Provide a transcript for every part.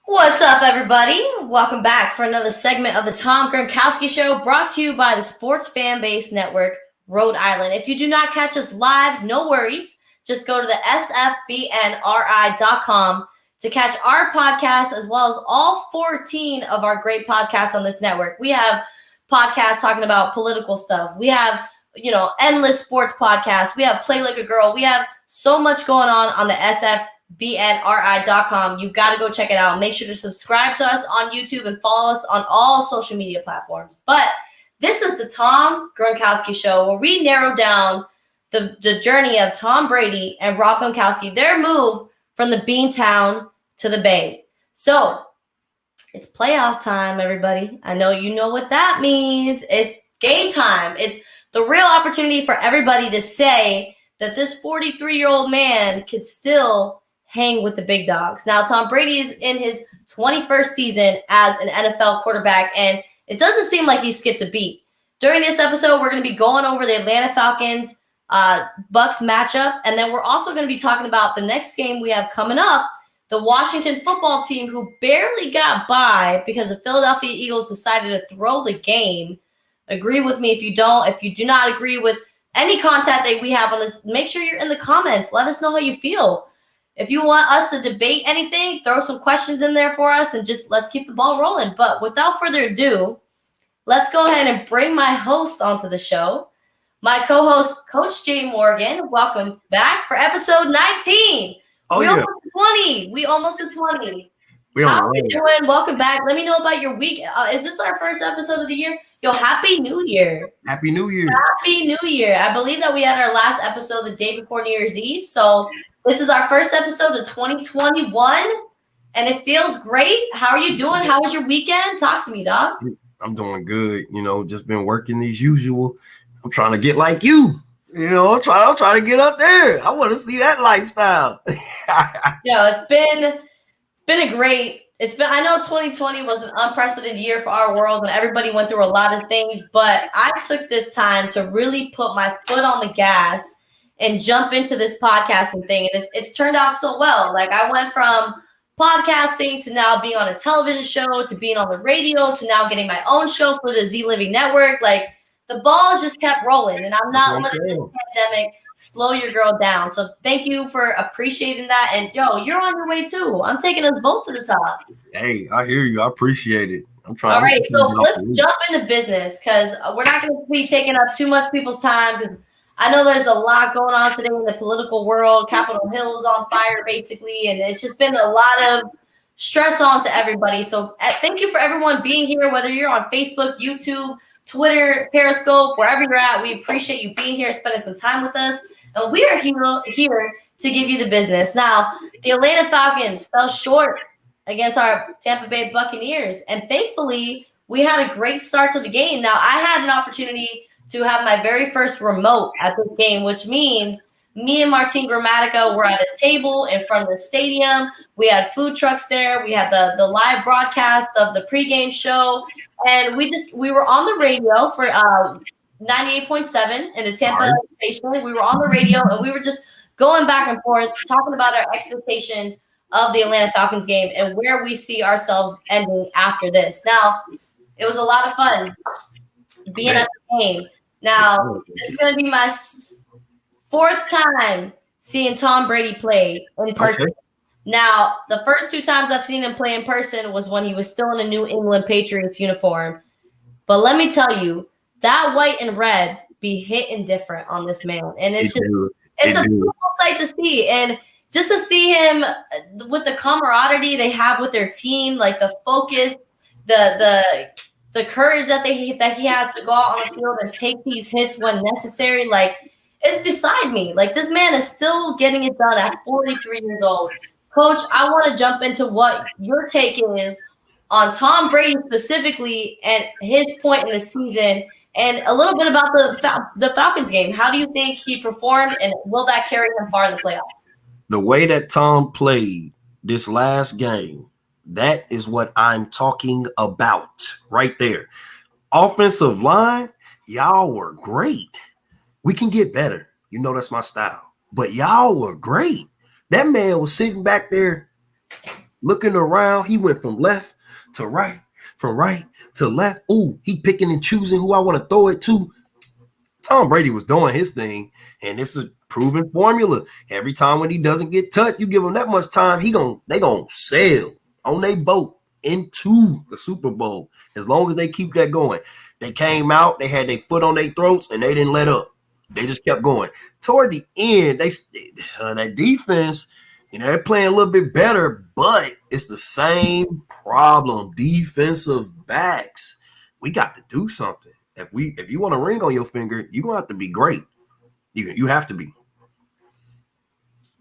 What's up, everybody? Welcome back for another segment of the Tom Gronkowski Show, brought to you by the Sports Fan Base Network, Rhode Island. If you do not catch us live, no worries. Just go to the sfbnri.com to catch our podcast, as well as all 14 of our great podcasts on this network. We have podcasts talking about political stuff. We have, endless sports podcasts. We have Play Like a Girl. We have so much going on the sfbnri.com. You got to go check it out. Make sure to subscribe to us on YouTube and follow us on all social media platforms. But this is the Tom Gronkowski Show, where we narrow down the journey of Tom Brady and Rob Gronkowski, their move from the Beantown to the Bay. So it's playoff time, everybody. I know you know what that means. It's game time. It's the real opportunity for everybody to say that this 43-year-old man could still hang with the big dogs. Now, Tom Brady is in his 21st season as an NFL quarterback, and it doesn't seem like he skipped a beat. During this episode, we're going to be going over the Atlanta Falcons Bucks matchup, and then we're also going to be talking about the next game we have coming up, the Washington football team, who barely got by because the Philadelphia Eagles decided to throw the game. Agree with me if you don't. If you do not agree with any content that we have on this, make sure you're in the comments. Let us know how you feel. If you want us to debate anything, throw some questions in there for us and just let's keep the ball rolling. But without further ado, let's go ahead and bring my host onto the show. My co-host, Coach J. Morgan. Welcome back for episode 19. We almost at 20. How are you doing? Welcome back. Let me know about your week. Is this our first episode of the year? Yo, Happy New Year. Happy New Year. Happy New Year. I believe that we had our last episode the day before New Year's Eve. So this is our first episode of 2021, and it feels great. How are you doing? How was your weekend? Talk to me, dog. I'm doing good. Just been working as usual. I'm trying to get like you. I'm trying to get up there. I want to see that lifestyle. It's been a great. I know 2020 was an unprecedented year for our world, and everybody went through a lot of things. But I took this time to really put my foot on the gas and jump into this podcasting thing. And it's turned out so well. Like, I went from podcasting to now being on a television show to being on the radio to now getting my own show for the Z Living Network. Like, the ball just kept rolling, and I'm not letting this pandemic slow your girl down. So thank you for appreciating that. And you're on your way too. I'm taking us both to the top. Hey, I hear you. I appreciate it. I'm trying. All right, so let's jump into business, because we're not going to be taking up too much people's time, because I know there's a lot going on today in the political world. Capitol Hill is on fire, basically, and it's just been a lot of stress on to everybody. So thank you for everyone being here, whether you're on Facebook, YouTube, Twitter, Periscope, wherever you're at. We appreciate you being here, spending some time with us, and we are here to give you the business. Now, the Atlanta Falcons fell short against our Tampa Bay Buccaneers, and thankfully, we had a great start to the game. Now, I had an opportunity to have my very first remote at this game, which means me and Martin Grammatica were at a table in front of the stadium. We had food trucks there. We had the live broadcast of the pregame show. And we were on the radio for 98.7 in the Tampa station. We were on the radio, and we were just going back and forth, talking about our expectations of the Atlanta Falcons game and where we see ourselves ending after this. Now, it was a lot of fun being at the game. Now, this is going to be my fourth time seeing Tom Brady play in person. Okay. Now, the first two times I've seen him play in person was when he was still in a New England Patriots uniform. But let me tell you, that white and red be hitting different on this man. And it's a beautiful sight to see. And just to see him with the camaraderie they have with their team, like the focus, the courage that he has to go out on the field and take these hits when necessary, like, it's beside me. Like, this man is still getting it done at 43 years old. Coach, I want to jump into what your take is on Tom Brady specifically and his point in the season, and a little bit about the Falcons game. How do you think he performed, and will that carry him far in the playoffs? The way that Tom played this last game, that is what I'm talking about right there. Offensive line, y'all were great. We can get better. That's my style. But y'all were great. That man was sitting back there looking around. He went from left to right, from right to left. Ooh, he picking and choosing who I want to throw it to. Tom Brady was doing his thing, and it's a proven formula. Every time when he doesn't get touched, you give him that much time, they gonna sail on their boat into the Super Bowl. As long as they keep that going. They came out, they had their foot on their throats, and they didn't let up. They just kept going. Toward the end, that defense, they're playing a little bit better, but it's the same problem. Defensive backs. We got to do something. If you want a ring on your finger, you're gonna have to be great. You have to be.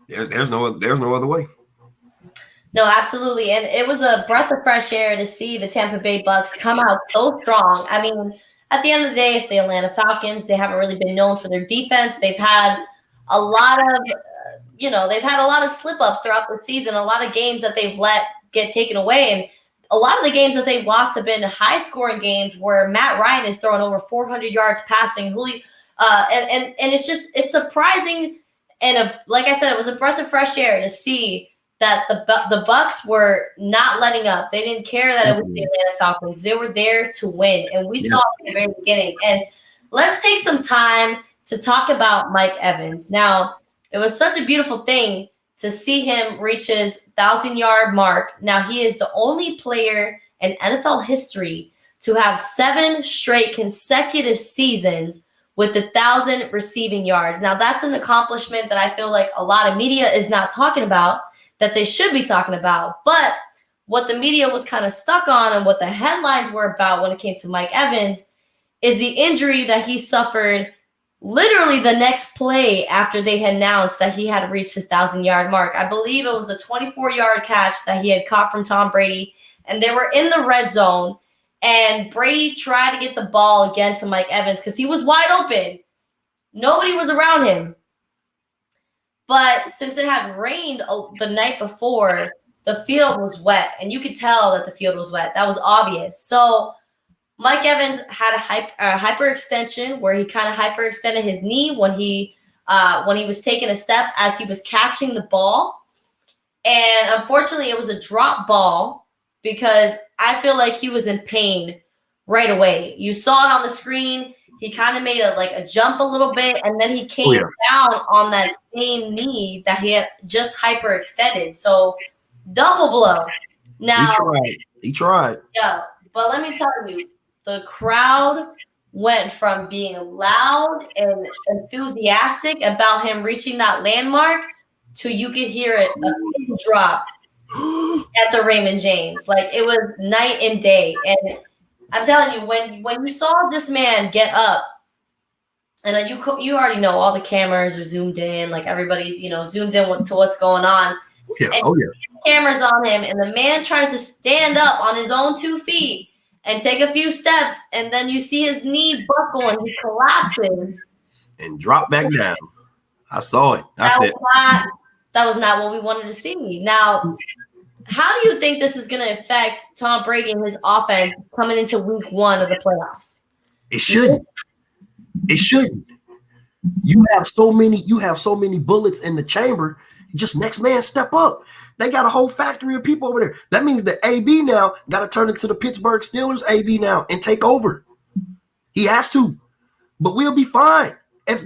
There's no other way. No, absolutely. And it was a breath of fresh air to see the Tampa Bay Bucks come out so strong. I mean, at the end of the day, it's the Atlanta Falcons. They haven't really been known for their defense. They've had a lot of, they've had a lot of slip ups throughout the season, a lot of games that they've let get taken away. And a lot of the games that they've lost have been high scoring games where Matt Ryan is throwing over 400 yards passing. And it's surprising. And like I said, it was a breath of fresh air to see that the Bucks were not letting up. They didn't care that it was the Atlanta Falcons. They were there to win, and we saw it at the very beginning. And let's take some time to talk about Mike Evans. Now, it was such a beautiful thing to see him reach his 1,000-yard mark. Now, he is the only player in NFL history to have 7 straight consecutive seasons with 1,000 receiving yards. Now, that's an accomplishment that I feel like a lot of media is not talking about, that they should be talking about. But what the media was kind of stuck on and what the headlines were about when it came to Mike Evans is the injury that he suffered literally the next play after they had announced that he had reached his 1,000-yard mark. I believe it was a 24-yard catch that he had caught from Tom Brady, and they were in the red zone, and Brady tried to get the ball again to Mike Evans because he was wide open. Nobody was around him. But since it had rained the night before, the field was wet, and you could tell that the field was wet. That was obvious. So Mike Evans had a hyperextension where he kind of hyperextended his knee when he was taking a step as he was catching the ball. And unfortunately, it was a drop ball because I feel like he was in pain right away. You saw it on the screen. He kind of made a jump a little bit, and then he came down on that same knee that he had just hyperextended. So double blow. Now he tried. Yeah, but let me tell you, the crowd went from being loud and enthusiastic about him reaching that landmark to you could hear it a pin dropped at the Raymond James. Like, it was night and day. And I'm telling you, when you saw this man get up, and you already know all the cameras are zoomed in, like everybody's zoomed in to what's going on. Cameras on him, and the man tries to stand up on his own 2 feet and take a few steps, and then you see his knee buckle and he collapses and drop back down. I saw it. That was not what we wanted to see. Now, how do you think this is going to affect Tom Brady and his offense coming into week 1 of the playoffs? It shouldn't. It shouldn't. You have so many bullets in the chamber. Just next man step up. They got a whole factory of people over there. That means that AB now got to turn into the Pittsburgh Steelers AB now and take over. He has to. But we'll be fine. If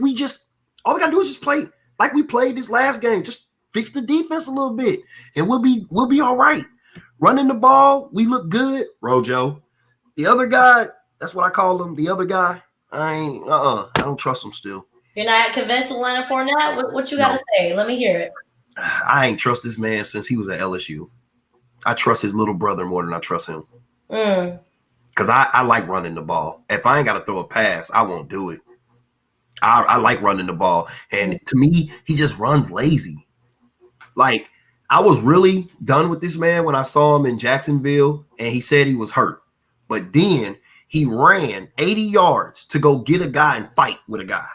all we got to do is just play like we played this last game. Just fix the defense a little bit, and we'll be all right. Running the ball, we look good. Rojo. The other guy, that's what I call him, the other guy, I don't trust him still. You're not convinced with Leonard Fournette? What you got to say? Let me hear it. I ain't trust this man since he was at LSU. I trust his little brother more than I trust him. Because I like running the ball. If I ain't got to throw a pass, I won't do it. I like running the ball. And to me, he just runs lazy. Like, I was really done with this man when I saw him in Jacksonville, and he said he was hurt. But then he ran 80 yards to go get a guy and fight with a guy.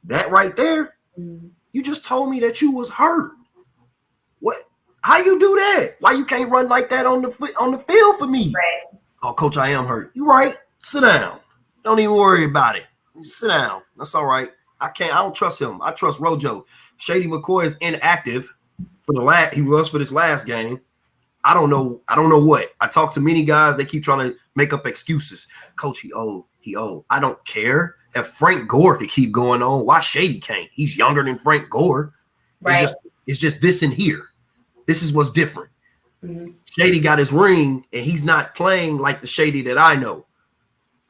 That right there, you just told me that you was hurt. What? How you do that? Why you can't run like that on the field for me? Right. Oh, coach, I am hurt. You right. Sit down. Don't even worry about it. Sit down. That's all right. I don't trust him. I trust Rojo. Shady McCoy is inactive he was for this last game. I don't know what. I talk to many guys. They keep trying to make up excuses. Coach, he old. I don't care. If Frank Gore could keep going on, why Shady can't? He's younger than Frank Gore. Right. It's just this in here. This is what's different. Mm-hmm. Shady got his ring, and he's not playing like the Shady that I know.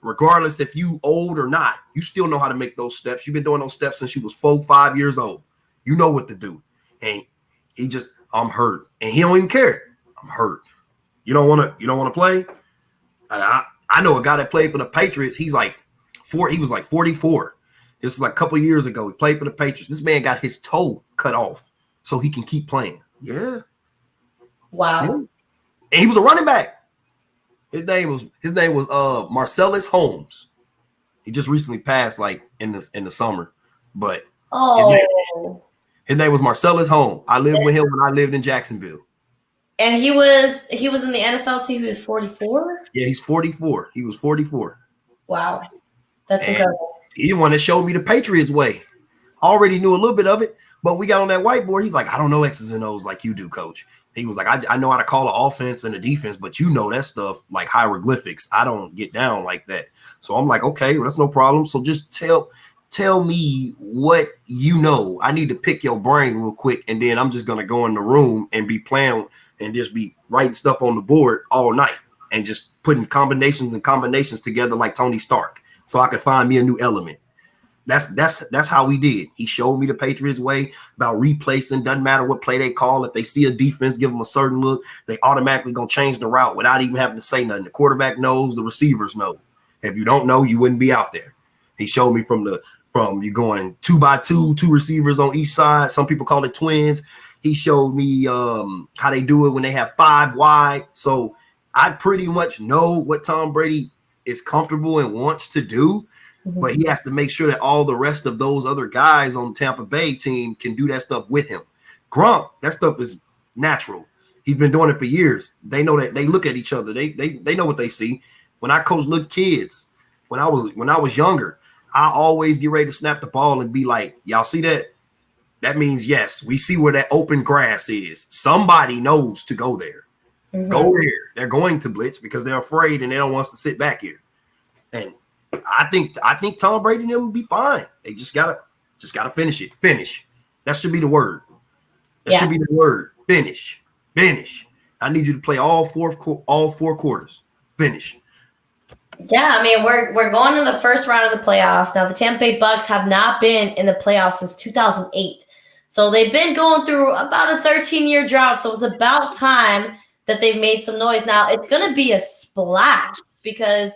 Regardless if you old or not, you still know how to make those steps. You've been doing those steps since you was 4-5 years old. You know what to do. And he just, I'm hurt. And he don't even care. I'm hurt. You don't want to play? I know a guy that played for the Patriots. He was like 44. This was like a couple years ago. He played for the Patriots. This man got his toe cut off so he can keep playing. Yeah. Wow. Yeah. And he was a running back. His name was Marcellus Holmes. He just recently passed like in the summer. But his name was Marcellus Holmes. I lived with him when I lived in Jacksonville. And he was in the NFL team. He was 44? Yeah, he's 44. He was 44. Wow. That's incredible. He's the one that showed me the Patriots way. I already knew a little bit of it, but we got on that whiteboard. He's like, I don't know X's and O's like you do, coach. He was like, I know how to call an offense and a defense, but you know that stuff like hieroglyphics. I don't get down like that. So I'm like, okay, well, that's no problem. So just tell me what you know. I need to pick your brain real quick, and then I'm just going to go in the room and be playing and just be writing stuff on the board all night and just putting combinations together like Tony Stark so I could find me a new element. That's how we did. He showed me the Patriots way about replacing. Doesn't matter what play they call. If they see a defense, give them a certain look, they automatically going to change the route without even having to say nothing. The quarterback knows, the receivers know. If you don't know, you wouldn't be out there. He showed me from you going 2x2, 2 receivers on each side. Some people call it twins. He showed me how they do it when they have 5 wide. So I pretty much know what Tom Brady is comfortable and wants to do. But he has to make sure that all the rest of those other guys on the Tampa Bay team can do that stuff with him. Gronk, that stuff is natural. He's been doing it for years. They know that. They look at each other. They know what they see. When I coached little kids, when I was younger, I always get ready to snap the ball and be like, y'all see that? That means, yes, we see where that open grass is. Somebody knows to go there. Mm-hmm. Go there. They're going to blitz because they're afraid and they don't want us to sit back here. And I think Tom Brady and them will be fine. They just gotta finish it. Finish. That should be the word. That should be the word. Finish. I need you to play all four quarters. Finish. Yeah, I mean we're going to the first round of the playoffs now. The Tampa Bay Bucks have not been in the playoffs since 2008, so they've been going through about a 13-year drought. So it's about time that they've made some noise. Now it's going to be a splash because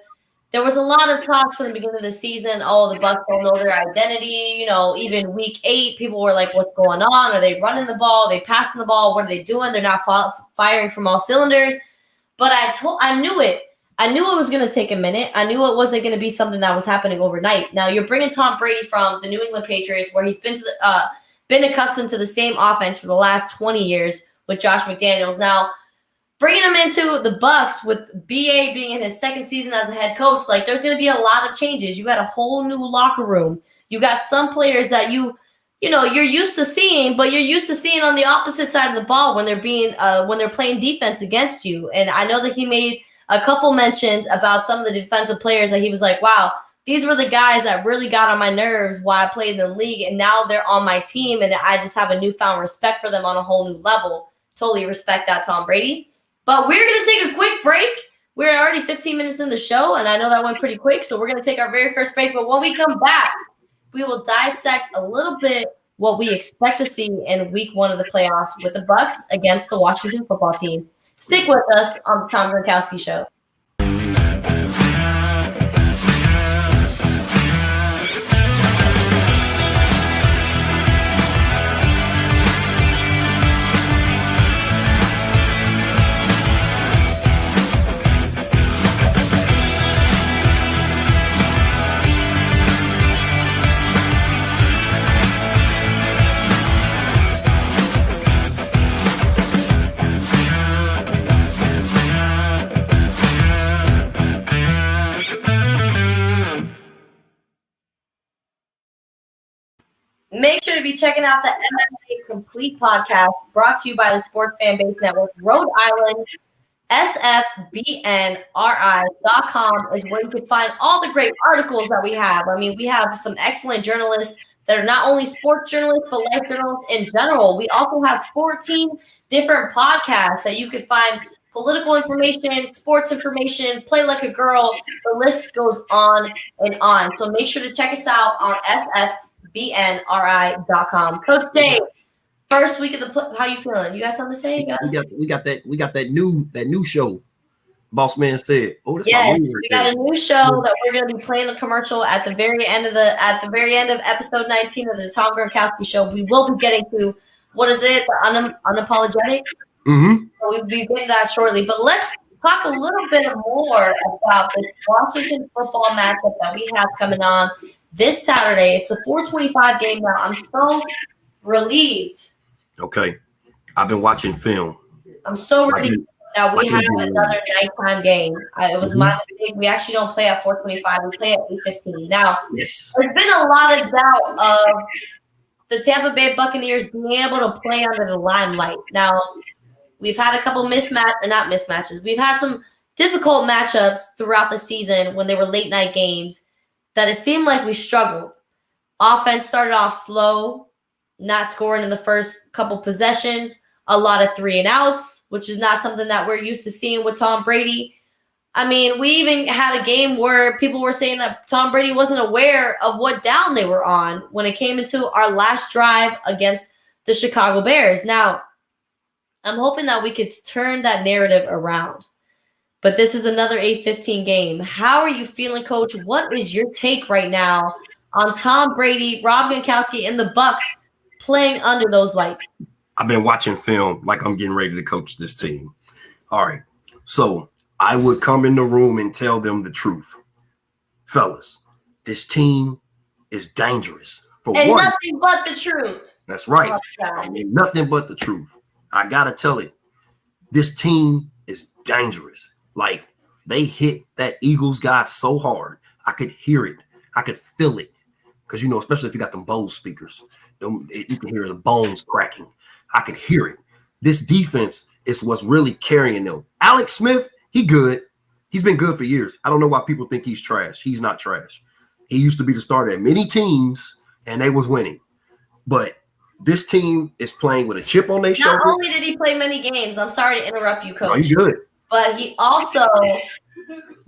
there was a lot of talks in the beginning of the season. Oh, the Bucs don't know their identity. You know, even week 8, people were like, what's going on? Are they running the ball? Are they passing the ball? What are they doing? They're not firing from all cylinders. But I knew it. I knew it was going to take a minute. I knew it wasn't going to be something that was happening overnight. Now, you're bringing Tom Brady from the New England Patriots, where he's been accustomed to the same offense for the last 20 years with Josh McDaniels. Now, bringing him into the Bucs with BA being in his second season as a head coach, like there's going to be a lot of changes. You got a whole new locker room. You got some players that you're used to seeing, but you're used to seeing on the opposite side of the ball when they're playing defense against you. And I know that he made a couple mentions about some of the defensive players that he was like, wow, these were the guys that really got on my nerves while I played in the league, and now they're on my team, and I just have a newfound respect for them on a whole new level. Totally respect that, Tom Brady. But we're going to take a quick break. We're already 15 minutes in the show, and I know that went pretty quick, so we're going to take our very first break. But when we come back, we will dissect a little bit what we expect to see in week 1 of the playoffs with the Bucs against the Washington football team. Stick with us on the Tom Gronkowski Show. Make sure to be checking out the MMA Complete podcast brought to you by the Sports Fan Base Network. Rhode Island, sfbnri.com is where you can find all the great articles that we have. I mean, we have some excellent journalists that are not only sports journalists, but life journalists in general. We also have 14 different podcasts that you can find political information, sports information, play like a girl. The list goes on and on. So make sure to check us out on sfbnri.com. Coach Dave, first week of the how you feeling? You got something to say? We got that new show. Boss Man said, "Oh, that's yes, we got a new show that we're going to be playing the commercial at the very end of episode 19 of the Tom Gronkowski Show. We will be getting to what is it? The unapologetic. Mm-hmm. So we'll be getting that shortly. But let's talk a little bit more about this Washington football matchup that we have coming on this Saturday. It's the 4:25 game now. I'm so relieved. Okay, I've been watching film. I'm so relieved that we have another nighttime game. It was my mistake. We actually don't play at 4:25. We play at 8:15. Now, there's been a lot of doubt of the Tampa Bay Buccaneers being able to play under the limelight. Now, we've had a couple not mismatches. We've had some difficult matchups throughout the season when they were late night games that it seemed like we struggled. Offense started off slow, not scoring in the first couple possessions, a lot of 3 and outs, which is not something that we're used to seeing with Tom Brady. I mean, we even had a game where people were saying that Tom Brady wasn't aware of what down they were on when it came into our last drive against the Chicago Bears. Now, I'm hoping that we could turn that narrative around. But this is another 8:15 game. How are you feeling, Coach? What is your take right now on Tom Brady, Rob Gronkowski, and the Bucs playing under those lights? I've been watching film like I'm getting ready to coach this team. All right. So I would come in the room and tell them the truth. Fellas, this team is dangerous. And nothing but the truth. That's right. I mean, nothing but the truth. I got to tell it. This team is dangerous. Like, they hit that Eagles guy so hard. I could hear it. I could feel it. Because, especially if you got them Bose speakers, you can hear the bones cracking. I could hear it. This defense is what's really carrying them. Alex Smith, he good. He's been good for years. I don't know why people think he's trash. He's not trash. He used to be the starter at many teams, and they was winning. But this team is playing with a chip on their shoulder. Not only did he play many games, I'm sorry to interrupt you, Coach. Oh, he's good. But he also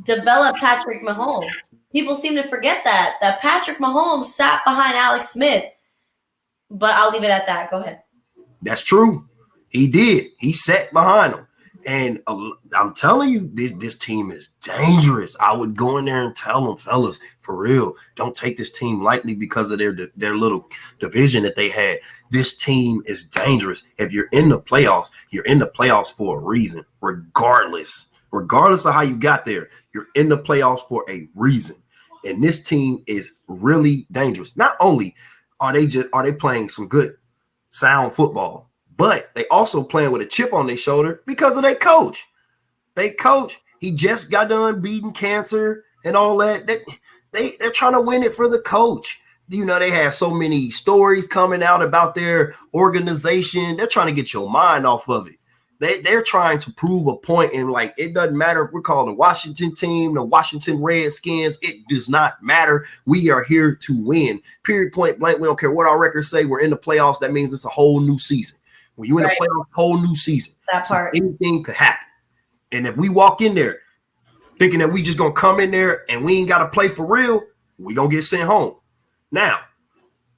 developed Patrick Mahomes. People seem to forget that Patrick Mahomes sat behind Alex Smith. But I'll leave it at that. Go ahead. That's true. He did. He sat behind him. And I'm telling you, this team is dangerous. I would go in there and tell them, fellas, for real, don't take this team lightly because of their little division that they had. This team is dangerous. If you're in the playoffs, you're in the playoffs for a reason, regardless of how you got there. You're in the playoffs for a reason. And this team is really dangerous. Not only are they playing some good, sound football, but they also playing with a chip on their shoulder because of their coach. They coach, he just got done beating cancer and all that. They're trying to win it for the coach. They have so many stories coming out about their organization. They're trying to get your mind off of it. They're trying to prove a point, and like, it doesn't matter if we're called the Washington team, the Washington Redskins. It does not matter. We are here to win. Period, point blank. We don't care what our records say. We're in the playoffs. That means it's a whole new season. When you're in the playoffs, whole new season. That part. So anything could happen. And if we walk in there thinking that we just gonna come in there and we ain't got to play for real, we gonna get sent home. Now,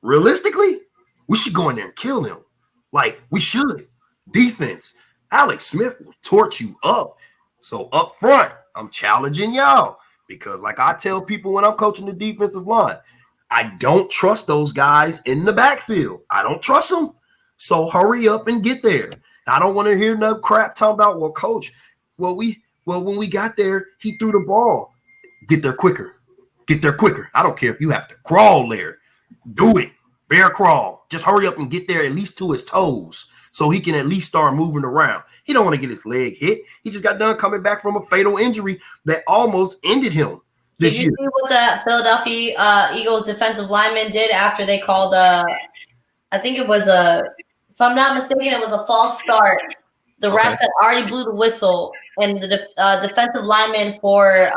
realistically, we should go in there and kill them. Like, we should. Defense. Alex Smith will torch you up. So up front, I'm challenging y'all because, like I tell people when I'm coaching the defensive line, I don't trust those guys in the backfield. I don't trust them. So hurry up and get there. I don't want to hear no crap talking about, well, coach, when we got there, he threw the ball. Get there quicker. Get there quicker. I don't care if you have to crawl there. Do it. Bear crawl. Just hurry up and get there at least to his toes so he can at least start moving around. He don't want to get his leg hit. He just got done coming back from a fatal injury that almost ended him this year. Did you see what the Philadelphia Eagles defensive lineman did after they called I think it was if I'm not mistaken, it was a false start. The refs had already blew the whistle, and the defensive lineman for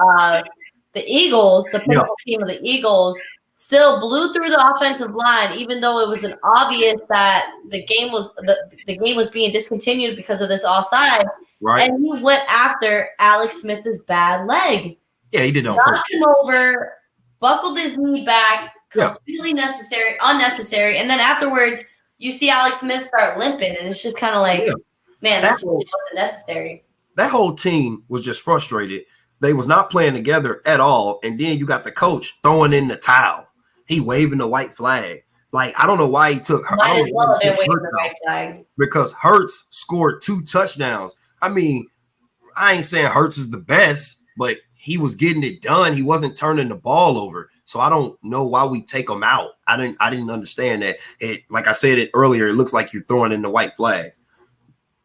the Eagles, the pinnacle team of the Eagles, still blew through the offensive line, even though it was an obvious that the game was being discontinued because of this offside. Right. And he went after Alex Smith's bad leg. Yeah, he did. Knocked him over, buckled his knee back, completely unnecessary. And then afterwards, you see Alex Smith start limping, and it's just kind of like, man, this really wasn't necessary. That whole team was just frustrated. They was not playing together at all. And then you got the coach throwing in the towel. He waving the white flag. Like, I don't know why he took her. Might as well have been waving the white flag. Because Hurts scored 2 touchdowns. I mean, I ain't saying Hurts is the best, but he was getting it done. He wasn't turning the ball over. So I don't know why we take him out. I didn't understand that. Like I said it earlier, it looks like you're throwing in the white flag.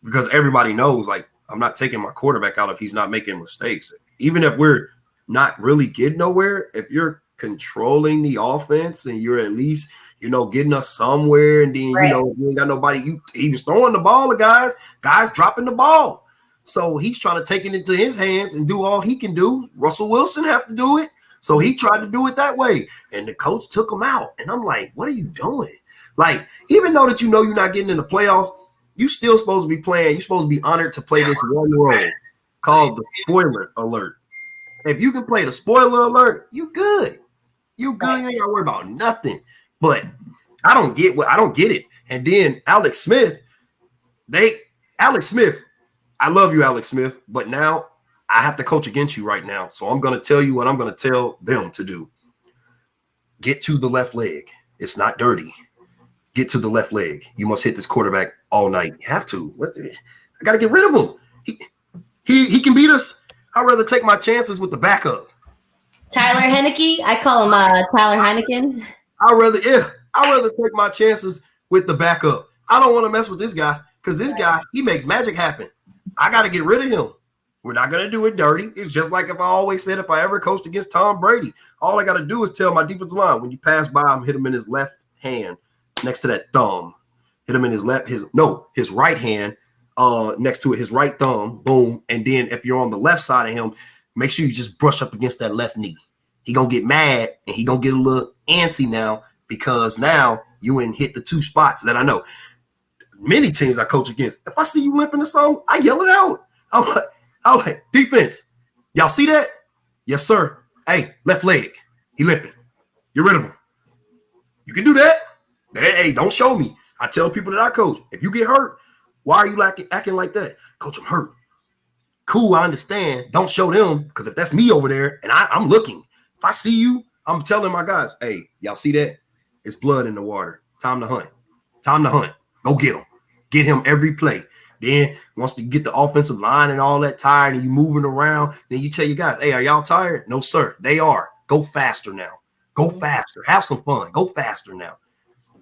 Because everybody knows, like, I'm not taking my quarterback out if he's not making mistakes. Even if we're not really getting nowhere, if you're controlling the offense and you're at least, getting us somewhere, and then, you ain't got nobody. He was throwing the ball to guys dropping the ball. So he's trying to take it into his hands and do all he can do. Russell Wilson have to do it. So he tried to do it that way. And the coach took him out. And I'm like, what are you doing? Like, even though that you're not getting in the playoffs, you still supposed to be playing. You're supposed to be honored to play this one role called the spoiler alert. If you can play the spoiler alert, you good. You good. You ain't got to worry about nothing. But I don't get it. And then Alex Smith, I love you, Alex Smith, but now I have to coach against you right now. So I'm going to tell you what I'm going to tell them to do. Get to the left leg. It's not dirty. Get to the left leg. You must hit this quarterback all night. You have to. I got to get rid of him. He can beat us. I'd rather take my chances with the backup. Tyler Heineke. I call him Tyler Heineken. I'd rather take my chances with the backup. I don't want to mess with this guy because this guy, he makes magic happen. I got to get rid of him. We're not going to do it dirty. It's just like if I always said, if I ever coached against Tom Brady, all I got to do is tell my defensive line, when you pass by him, hit him in his left hand next to that thumb. Hit him in his right hand next to it, his right thumb, boom. And then if you're on the left side of him, make sure you just brush up against that left knee. He going to get mad and he going to get a little antsy now because now you ain't hit the 2 spots that I know. Many teams I coach against, if I see you limping or something, I yell it out. I'm like, defense, y'all see that? Yes, sir. Hey, left leg. He limping. Get rid of him. You can do that. Hey, don't show me. I tell people that I coach, if you get hurt, why are you acting like that? Coach, I'm hurt. Cool, I understand. Don't show them because if that's me over there and I'm looking, if I see you, I'm telling my guys, hey, y'all see that? It's blood in the water. Time to hunt. Go get him. Get him every play. Then once you get the offensive line and all that tired and you moving around, then you tell your guys, hey, are y'all tired? No, sir. They are. Go faster now. Go faster. Have some fun. Go faster now.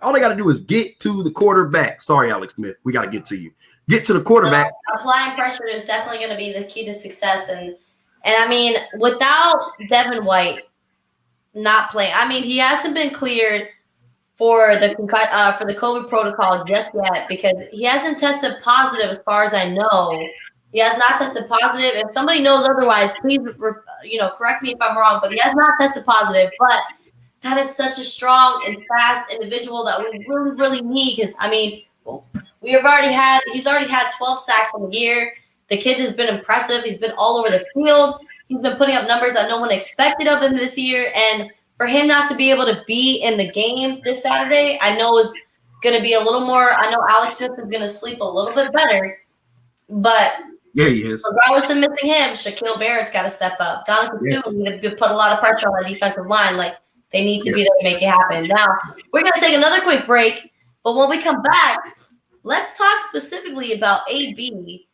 All they got to do is get to the quarterback. Sorry, Alex Smith. We got to get to you. Get to the quarterback. Applying pressure is definitely going to be the key to success. And I mean, without Devin White not playing, I mean, he hasn't been cleared for the COVID protocol just yet because he hasn't tested positive as far as I know. He has not tested positive. If somebody knows otherwise, please, correct me if I'm wrong, but he has not tested positive. But that is such a strong and fast individual that we really, really need because, I mean, he's already had 12 sacks on the year. The kid has been impressive. He's been all over the field. He's been putting up numbers that no one expected of him this year. And for him not to be able to be in the game this Saturday, I know is going to be a little more. I know Alex Smith is going to sleep a little bit better, but yeah, he is. Regardless of missing him, Shaquille Barrett's got to step up. Donovan Stewart need to put a lot of pressure on the defensive line. Like they need to be there to make it happen. Now we're going to take another quick break, but when we come back, let's talk specifically about AB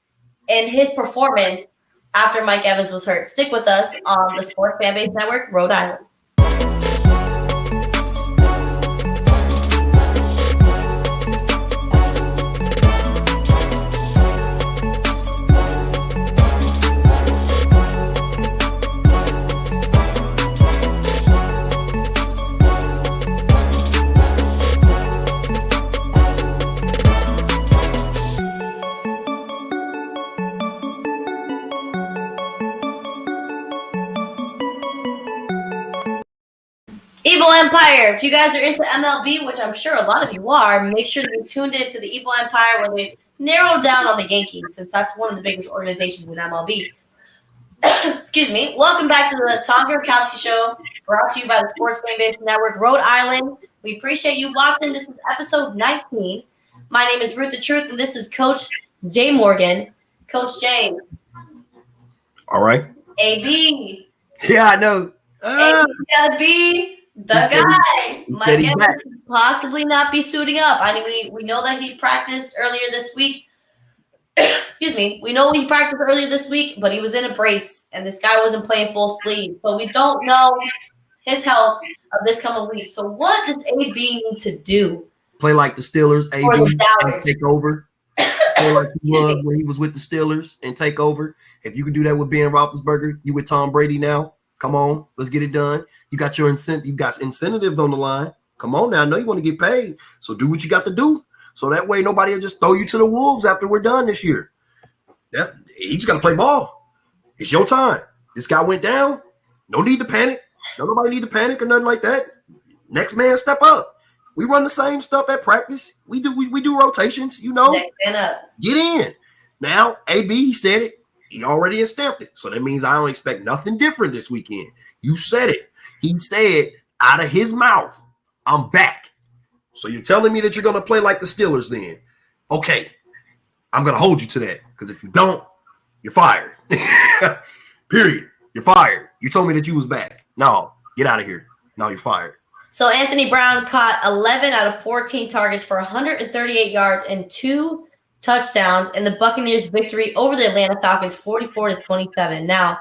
and his performance after Mike Evans was hurt. Stick with us on the Sports Fanbase Network, Rhode Island. Evil Empire. If you guys are into MLB, which I'm sure a lot of you are, make sure to be tuned in to the Evil Empire where they narrow down on the Yankees, since that's one of the biggest organizations in MLB. Excuse me. Welcome back to the Tom Gronkowski Show, brought to you by the Sports Fan Base Network, Rhode Island. We appreciate you watching. This is episode 19. My name is Ruth the Truth, and this is Coach Jay Morgan. Coach Jay. All right. AB. Yeah, I know. AB gotta be the guy. Mike Evans could possibly not be suiting up. I mean, we know that he practiced earlier this week. Excuse me. We know he practiced earlier this week, but he was in a brace, and this guy wasn't playing full speed. So we don't know his health of this coming week. So what does AB need to do? Play like the Steelers, AB, and take over. Play like he was when he was with the Steelers and take over. If you can do that with Ben Roethlisberger, you with Tom Brady now. Come on, let's get it done. You got your incentives on the line. Come on now. I know you want to get paid, so do what you got to do. So that way nobody will just throw you to the wolves after we're done this year. You just got to play ball. It's your time. This guy went down. No need to panic. Nobody need to panic or nothing like that. Next man step up. We run the same stuff at practice. We do rotations, you know. Next man up. Get in. Now, AB, he said it. He already has stamped it. So that means I don't expect nothing different this weekend. You said it. He said out of his mouth, I'm back. So you're telling me that you're going to play like the Steelers then? Okay. I'm going to hold you to that. Because if you don't, you're fired. Period. You're fired. You told me that you was back. No, get out of here. No, you're fired. So Anthony Brown caught 11 out of 14 targets for 138 yards and 2 touchdowns in the Buccaneers' victory over the Atlanta Falcons 44-27. Now,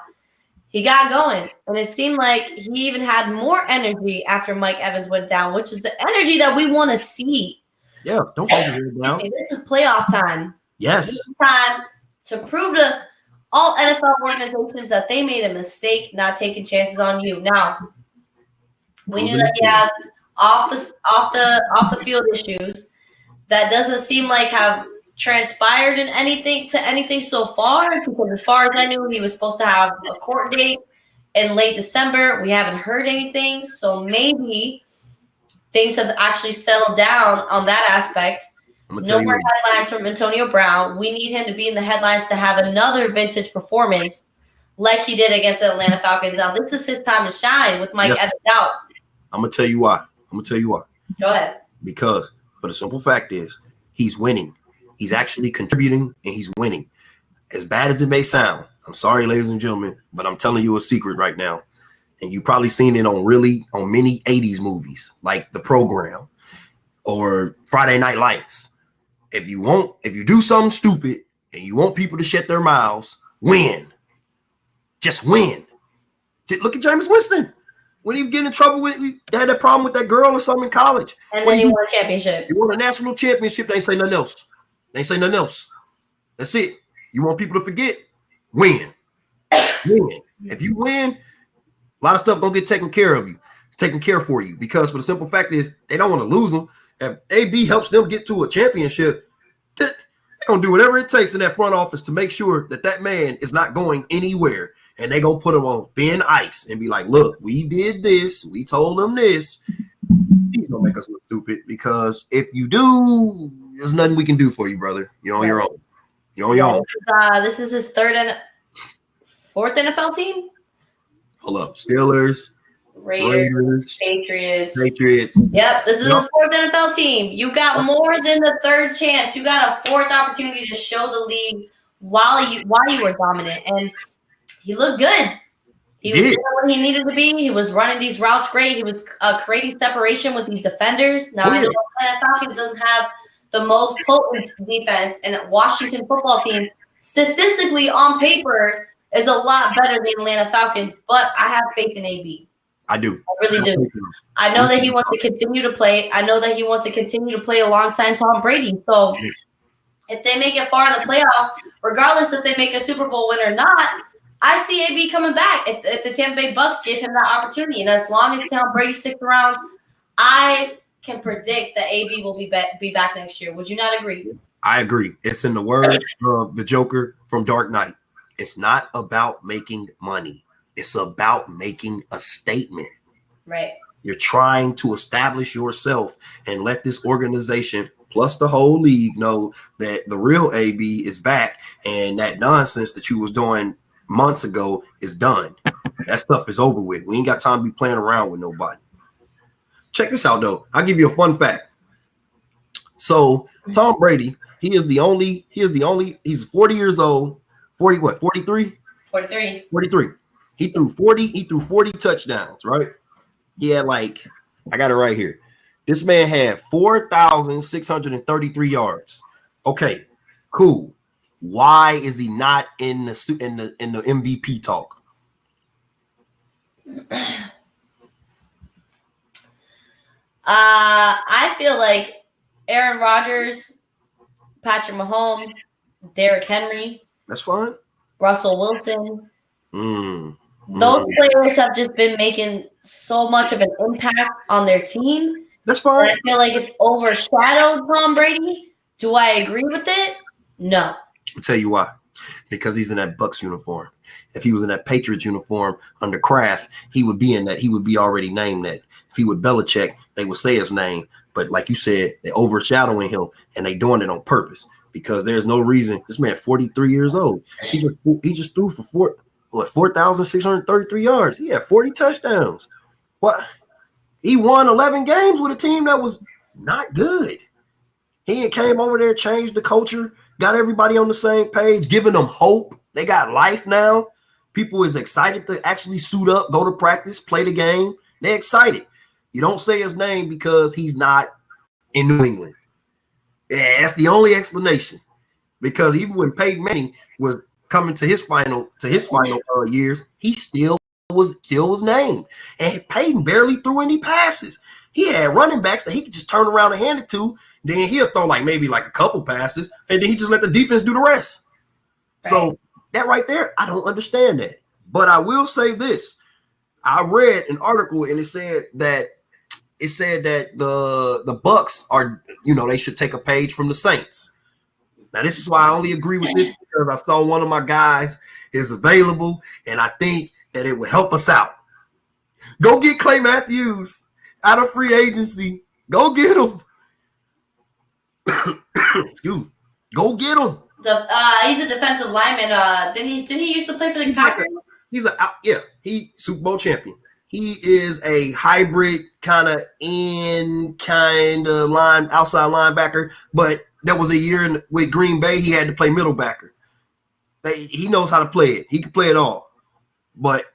he got going, and it seemed like he even had more energy after Mike Evans went down, which is the energy that we want to see. Yeah, don't hold your head down. This is playoff time. Yes. This is time to prove to all NFL organizations that they made a mistake not taking chances on you. Now, we knew that he had off the field issues that doesn't seem like have transpired in anything so far, because as far as I knew, he was supposed to have a court date in late December. We haven't heard anything, so maybe things have actually settled down on that aspect. No more headlines from Antonio Brown. We need him to be in the headlines to have another vintage performance like he did against the Atlanta Falcons. Now, this is his time to shine with Mike Evans out. I'm going to tell you why. Go ahead. Because for the simple fact is he's winning. He's actually contributing, and he's winning. As bad as it may sound, I'm sorry, ladies and gentlemen, but I'm telling you a secret right now. And you've probably seen it on many 80s movies, like The Program or Friday Night Lights. If you do something stupid and you want people to shut their mouths, win. Just win. Look at Jameis Winston. When he get in trouble they had that problem with that girl or something in college. And then he won a championship. He won a national championship. They ain't say nothing else. That's it. You want people to forget? Win. Win. If you win, a lot of stuff gonna get taken care for you. Because for the simple fact is they don't want to lose them. If AB helps them get to a championship, they're gonna do whatever it takes in that front office to make sure that man is not going anywhere. And they gonna put him on thin ice and be like, look, we did this. We told them this. He's gonna make us look stupid, because if you do, there's nothing we can do for you, brother. You're on your own. You're on your own. This is his fourth NFL team. Hold up. Steelers, Raiders, Patriots. Yep, this is his fourth NFL team. You got more than the third chance. You got a fourth opportunity to show the league while you were dominant, and he looked good. He was doing what he needed to be. He was running these routes great. He was creating separation with these defenders. Now, I know Atlanta Falcons doesn't have the most potent defense, and Washington football team, statistically on paper, is a lot better than Atlanta Falcons, but I have faith in AB. I do. I really do. I know that he wants to continue to play. I know that he wants to continue to play alongside Tom Brady. So if they make it far in the playoffs, regardless if they make a Super Bowl win or not, I see AB coming back if the Tampa Bay Bucks give him that opportunity. And as long as Tom Brady sticks around, I can predict that AB will be back next year. Would you not agree? I agree. It's in the words of the Joker from Dark Knight. It's not about making money. It's about making a statement. Right. You're trying to establish yourself and let this organization plus the whole league know that the real AB is back, and that nonsense that you was doing months ago is done. That stuff is over with. We ain't got time to be playing around with nobody. Check this out, though. I'll give you a fun fact. So Tom Brady, he's 40 years old. 43? 43. He threw 40 touchdowns, right? Yeah, like I got it right here. This man had 4,633 yards. Okay, cool. Why is he not in the MVP talk? I feel like Aaron Rodgers, Patrick Mahomes, Derrick Henry. That's fine. Russell Wilson. Those players have just been making so much of an impact on their team. That's fine. I feel like it's overshadowed Tom Brady. Do I agree with it? No. I'll tell you why. Because he's in that Bucs uniform. If he was in that Patriots uniform under Kraft, he would be in that. He would be already named that. If he would Belichick, they would say his name. But like you said, they're overshadowing him, and they doing it on purpose because there's no reason. This man, 43 years old, he just threw for 4,633 yards. He had 40 touchdowns. What? He won 11 games with a team that was not good. He came over there, changed the culture, got everybody on the same page, giving them hope. They got life now. People is excited to actually suit up, go to practice, play the game. They're excited. You don't say his name because he's not in New England. Yeah, that's the only explanation. Because even when Peyton Manning was coming to his final years, he still was named. And Peyton barely threw any passes. He had running backs that he could just turn around and hand it to. Then he'll throw maybe a couple passes, and then he just let the defense do the rest. Right. So that right there, I don't understand that. But I will say this. I read an article, and it said that the Bucs are, they should take a page from the Saints. Now, this is why I only agree with this because I saw one of my guys is available, and I think that it will help us out. Go get Clay Matthews out of free agency. Go get him. Go get him. He's a defensive lineman. Didn't he used to play for the Packers? He's he Super Bowl champion. He is a hybrid kind of outside linebacker, but there was a year with Green Bay he had to play middle backer. He knows how to play it. He can play it all. But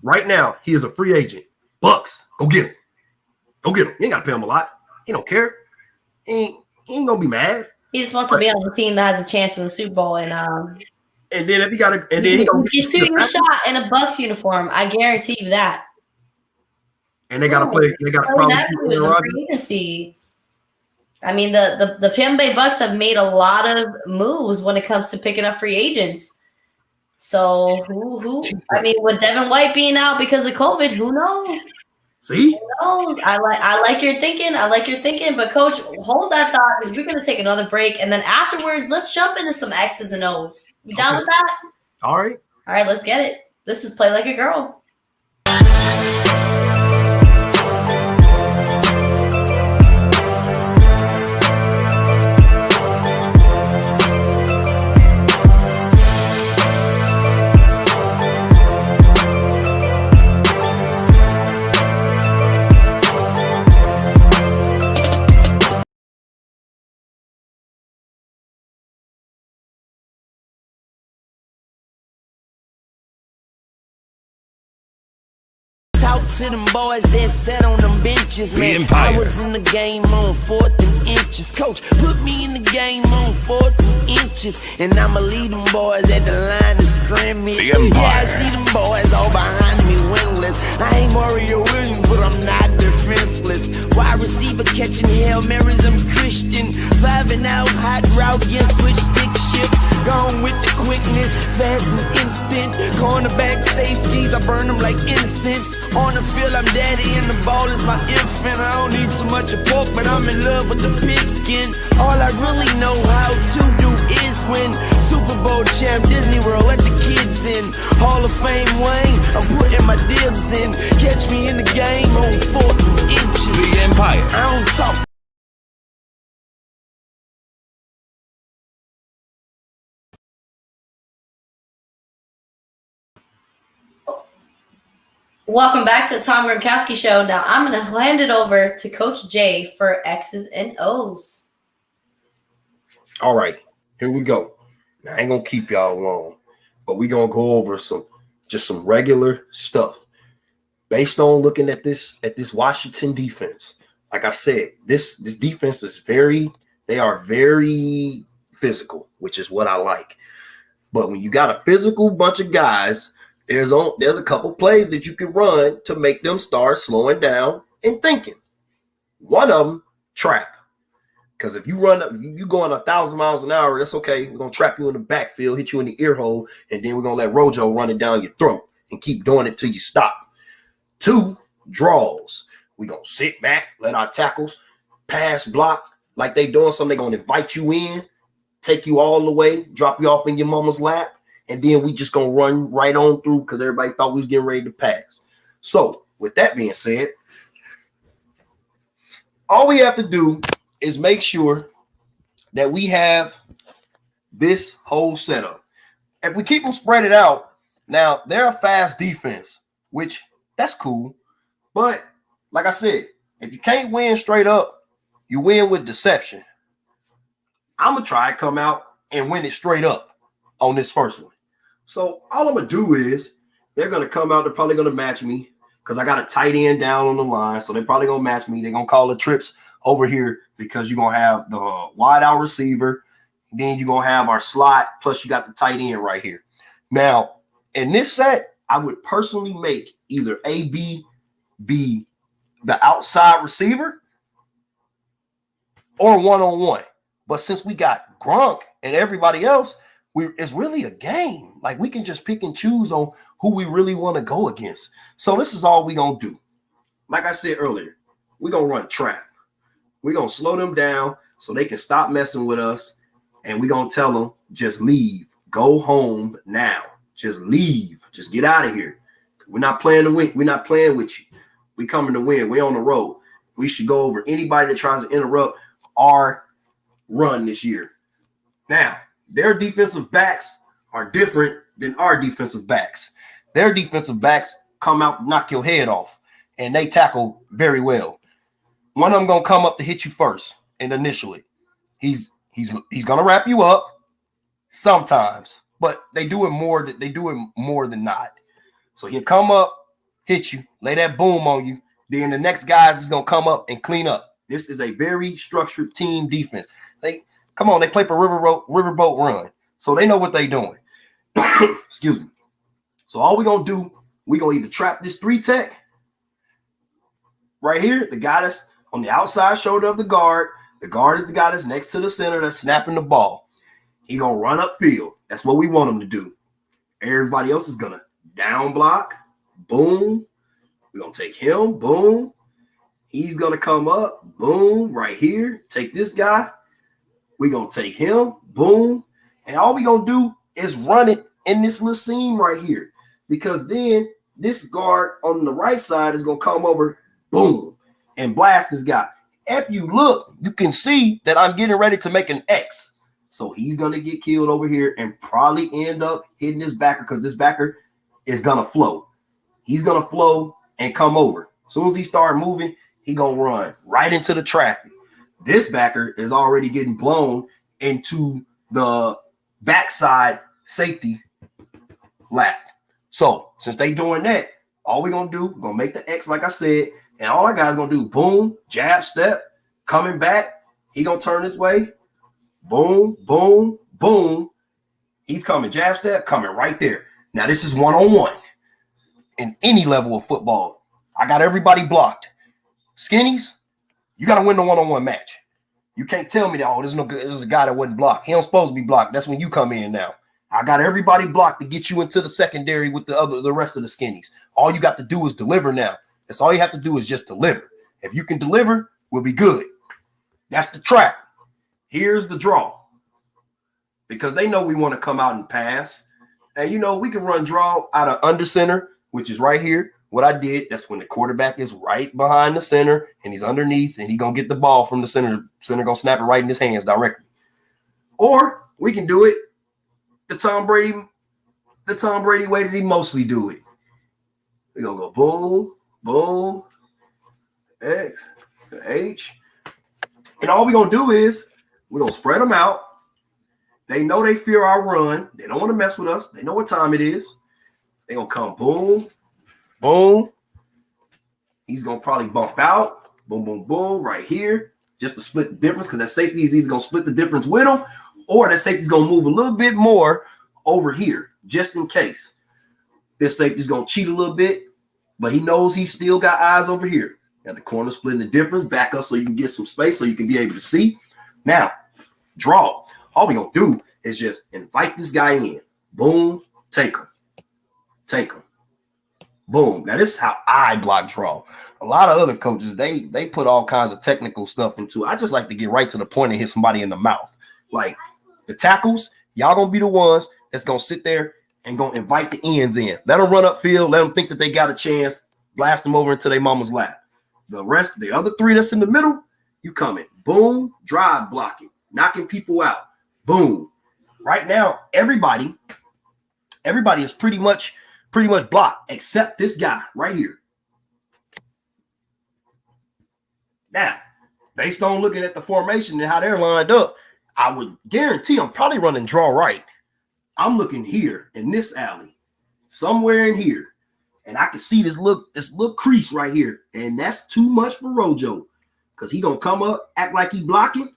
right now he is a free agent. Bucks, go get him. Go get him. You ain't got to pay him a lot. He don't care. He ain't gonna be mad. He just wants to be on the team that has a chance in the Super Bowl, and then if he got he's shooting a shot in a Bucs uniform. I guarantee you that. And they got to play. They got to probably see. I mean, the Tampa Bay Bucs have made a lot of moves when it comes to picking up free agents. So who? I mean, with Devin White being out because of COVID, who knows? See? Who knows? I like your thinking. But Coach, hold that thought because we're gonna take another break, and then afterwards, let's jump into some X's and O's. You down with that? All right, let's get it. This is Play Like a Girl. To them boys that sat on them benches, man. I was in the game on 4th and inches. Coach, put me in the game on 4th and inches, and I'ma lead them boys at the line of scrimmage. Yeah, I see them boys all behind me winless. I ain't Mario Williams, but I'm not defenseless. Wide receiver catching Hail Marys, I'm Christian. 5 and out, hot route, yeah, switch stick shift. Gone with the quickness, fast and instant. Cornerback safeties, I burn them like incense. On the field, I'm daddy, and the ball is my infant. I don't need so much of pork, but I'm in love with the pigskin. All I really know how to do is win. Super Bowl champ, Disney World, let the kids in. Hall of Fame Wayne, I'm putting my dibs in. Catch me in the game on 4th inches. The Empire. I don't talk. Welcome back to the Tom Gronkowski Show. Now I'm going to hand it over to Coach Jay for X's and O's. All right, here we go. Now I ain't gonna keep y'all long, but we're gonna go over some regular stuff based on looking at this Washington defense. Like I said, this defense is very physical, which is what I like. But when you got a physical bunch of guys, there's a couple plays that you can run to make them start slowing down and thinking. One of them, trap. Because if you going 1,000 miles an hour, that's okay. We're going to trap you in the backfield, hit you in the ear hole, and then we're going to let Rojo run it down your throat and keep doing it till you stop. 2, draws. We're going to sit back, let our tackles pass block like they doing something. They're going to invite you in, take you all the way, drop you off in your mama's lap, and then we just going to run right on through because everybody thought we was getting ready to pass. So with that being said, all we have to do is make sure that we have this whole setup. If we keep them spread it out, now they're a fast defense, which that's cool. But like I said, if you can't win straight up, you win with deception. I'm going to try to come out and win it straight up on this first one. So all I'm going to do is they're going to come out. They're probably going to match me because I got a tight end down on the line. So they're probably going to match me. They're going to call the trips over here because you're going to have the wide out receiver. Then you're going to have our slot. Plus you got the tight end right here. Now, in this set, I would personally make either AB be the outside receiver or one-on-one. But since we got Gronk and everybody else, it's really a game. Like we can just pick and choose on who we really want to go against. So this is all we're going to do. Like I said earlier, we're going to run trap. We're going to slow them down so they can stop messing with us. And we're going to tell them, just leave. Go home now. Just leave. Just get out of here. We're not playing to win. We're not playing with you. We coming to win. We're on the road. We should go over anybody that tries to interrupt our run this year. Now, their defensive backs are different than our defensive backs. Their defensive backs come out, knock your head off, and they tackle very well. One of them gonna come up to hit you first, and initially, he's gonna wrap you up sometimes, but they do it more than not. So he'll come up, hit you, lay that boom on you. Then the next guys is gonna come up and clean up. This is a very structured team defense. They play for Riverboat Run, so they know what they're doing. Excuse me. So all we're gonna do, we're gonna either trap this 3-tech right here, the guy that's on the outside shoulder of the guard. The guard is the guy that's next to the center that's snapping the ball. He gonna run upfield. That's what we want him to do. Everybody else is gonna down block. Boom. We're gonna take him. Boom. He's gonna come up. Boom. Right here. Take this guy. We're gonna take him. Boom. And all we're gonna do is run it in this little seam right here. Because then this guard on the right side is gonna come over. Boom. And blast this guy. If you look, you can see that I'm getting ready to make an X. So he's going to get killed over here and probably end up hitting this backer because this backer is going to flow. He's going to flow and come over. As soon as he starts moving, he's going to run right into the traffic. This backer is already getting blown into the backside safety lap. So since they doing that, all we're going to do, we're going to make the X like I said. And all our guys going to do, boom, jab, step, coming back. He going to turn this way. Boom, boom, boom. He's coming, jab, step, coming right there. Now, this is one-on-one in any level of football. I got everybody blocked. Skinnies, you got to win the one-on-one match. You can't tell me that, oh, this is a guy that wasn't blocked. He don't supposed to be blocked. That's when you come in now. I got everybody blocked to get you into the secondary with the rest of the skinnies. All you got to do is deliver now. That's all you have to do is just deliver. If you can deliver, we'll be good. That's the trap. Here's the draw. Because they know we want to come out and pass. And, we can run draw out of under center, which is right here. What I did, that's when the quarterback is right behind the center and he's underneath and he's going to get the ball from the center. The center going to snap it right in his hands directly. Or we can do it the Tom Brady way that he mostly do it. We're going to go boom, boom, X, H. And all we're going to do is we're going to spread them out. They know they fear our run. They don't want to mess with us. They know what time it is. They're going to come boom, boom. He's going to probably bump out. Boom, boom, boom, right here. Just to split the difference because that safety is either going to split the difference with him or that safety is going to move a little bit more over here just in case. This safety is going to cheat a little bit, but he knows he still got eyes over here. At the corner, splitting the difference. Back up so you can get some space so you can be able to see. Now, draw. All we're going to do is just invite this guy in. Boom, take him. Take him. Boom. Now, this is how I block draw. A lot of other coaches, they put all kinds of technical stuff into it. I just like to get right to the point and hit somebody in the mouth. Like, the tackles, y'all going to be the ones that's going to sit there and going to invite the ends in. Let them run upfield. Let them think that they got a chance. Blast them over into their mama's lap. The rest, the other three that's in the middle, you coming. Boom, drive blocking, knocking people out. Boom. Right now, everybody is pretty much blocked except this guy right here. Now, based on looking at the formation and how they're lined up, I would guarantee I'm probably running draw right. I'm looking here in this alley, somewhere in here. And I can see this little crease right here. And that's too much for Rojo. Because he going to come up, act like he blocking.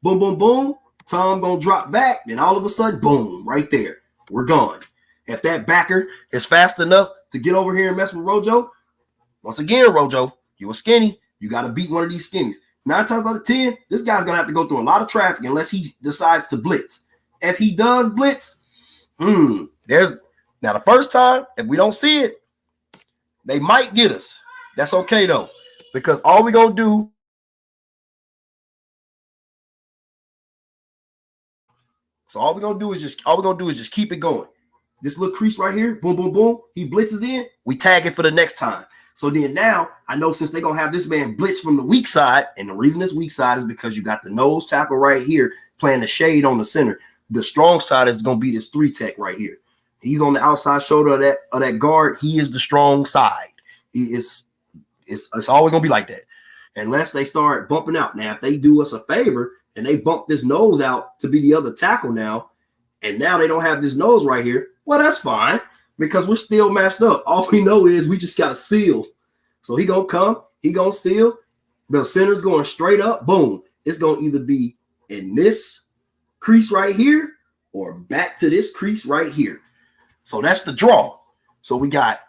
Boom, boom, boom. Tom going to drop back. Then all of a sudden, boom, right there. We're gone. If that backer is fast enough to get over here and mess with Rojo, once again, Rojo, you a skinny. You got to beat one of these skinnies. 9 times out of 10, this guy's going to have to go through a lot of traffic unless he decides to blitz. If he does blitz, now the first time, if we don't see it, they might get us. That's okay though, because all we're gonna do is just keep it going. This little crease right here, boom, boom, boom. He blitzes in, we tag it for the next time. So then now I know since they're gonna have this man blitz from the weak side, and the reason it's weak side is because you got the nose tackle right here playing the shade on the center. The strong side is gonna be this 3 tech right here. He's on the outside shoulder of that guard. He is the strong side. It's always gonna be like that, unless they start bumping out. Now, if they do us a favor and they bump this nose out to be the other tackle now, and now they don't have this nose right here, well, that's fine because we're still matched up. All we know is we just got to seal. So he gonna come, he gonna seal. The center's going straight up. Boom. It's gonna either be in this crease right here or back to this crease right here. So that's the draw. So we got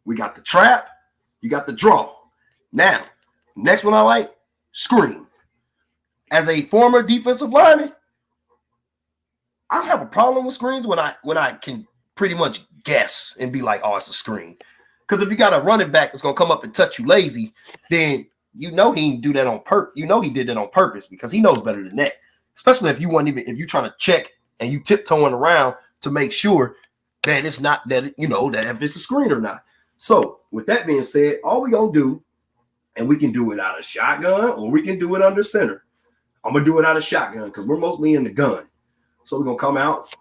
the trap, you got the draw. Now, next one I like, screen. As a former defensive lineman, I have a problem with screens when I can pretty much guess and be like, oh, it's a screen. Because if you got a running back that's gonna come up and touch you lazy, then you know he didn't do that on purpose. You know he did that on purpose because he knows better than that. Especially if you're trying to check and you tiptoeing around to make sure that it's not that that if it's a screen or not. So with that being said, all we gonna do, and we can do it out of shotgun or we can do it under center. I'm gonna do it out of shotgun because we're mostly in the gun. So we're gonna come out,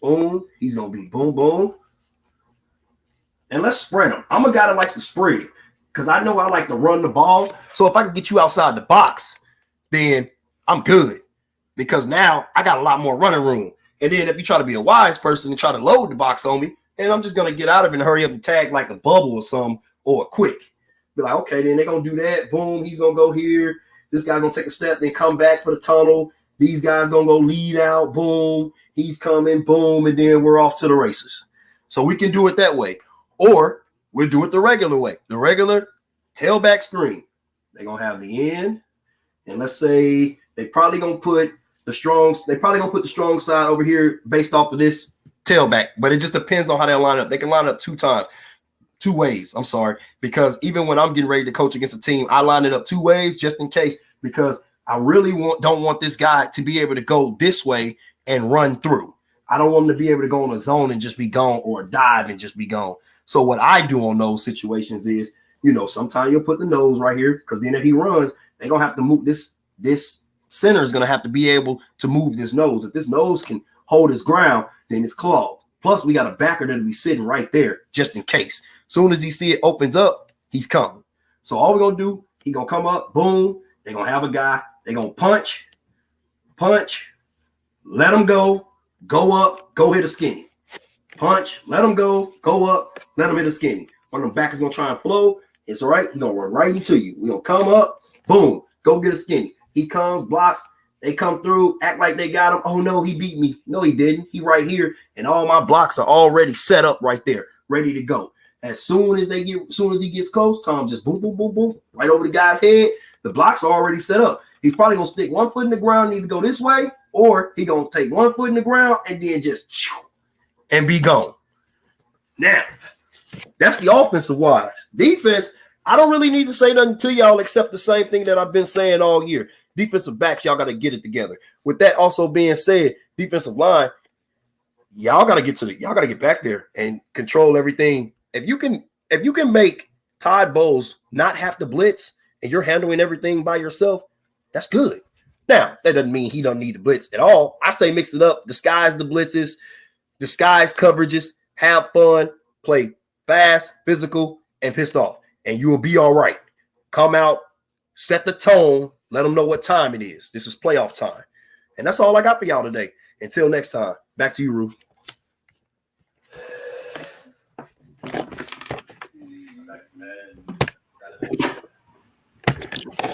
boom. He's gonna be boom, boom, and let's spread him. I'm a guy that likes to spread because I know I like to run the ball. So if I can get you outside the box, then I'm good because now I got a lot more running room. And then if you try to be a wise person and try to load the box on me, and I'm just going to get out of it and hurry up and tag like a bubble or something or a quick. Be like, okay, then they're going to do that. Boom, he's going to go here. This guy's going to take a step, then come back for the tunnel. These guys going to go lead out. Boom, he's coming. Boom, and then we're off to the races. So we can do it that way. Or we'll do it the regular way. The regular tailback screen. They're going to have the end. and let's say they probably gonna put the strong side over here based off of this tailback, but it just depends on how they line up. They can line up two ways. I'm sorry, because even when I'm getting ready to coach against a team, I line it up two ways just in case, because I really don't want this guy to be able to go this way and run through. I don't want him to be able to go in a zone and just be gone, or dive and just be gone. So what I do on those situations is, sometimes you'll put the nose right here, because then if he runs, they're gonna have to move this center is gonna have to be able to move this nose. If this nose can hold his ground, then it's clogged. Plus, we got a backer that'll be sitting right there just in case. Soon as he see it opens up, he's coming. So all we're gonna do, he gonna come up, boom. They're gonna have a guy. They're gonna punch, let him go up, go hit a skinny. Punch, let him go up, let him hit a skinny. One of them backers gonna try and flow. It's all right. He's gonna run right into you. We're gonna come up, boom, go get a skinny. He comes, blocks, they come through, act like they got him. Oh no, he beat me. No, he didn't. He right here, and all my blocks are already set up right there, ready to go. As soon as he gets close, Tom just boom, boom, boom, boom, right over the guy's head. The blocks are already set up. He's probably gonna stick one foot in the ground, either go this way, or he gonna take one foot in the ground and then just and be gone. Now, that's the offensive wise. Defense, I don't really need to say nothing to y'all except the same thing that I've been saying all year. Defensive backs, y'all got to get it together. With that also being said, defensive line, y'all got to get back there and control everything. If you can make Todd Bowles not have to blitz and you're handling everything by yourself, that's good. Now, that doesn't mean he don't need to blitz at all. I say mix it up, disguise the blitzes, disguise coverages, have fun, play fast, physical, and pissed off, and you will be all right. Come out, set the tone, let them know what time it is. This is playoff time. And that's all I got for y'all today. Until next time, back to you, Rue.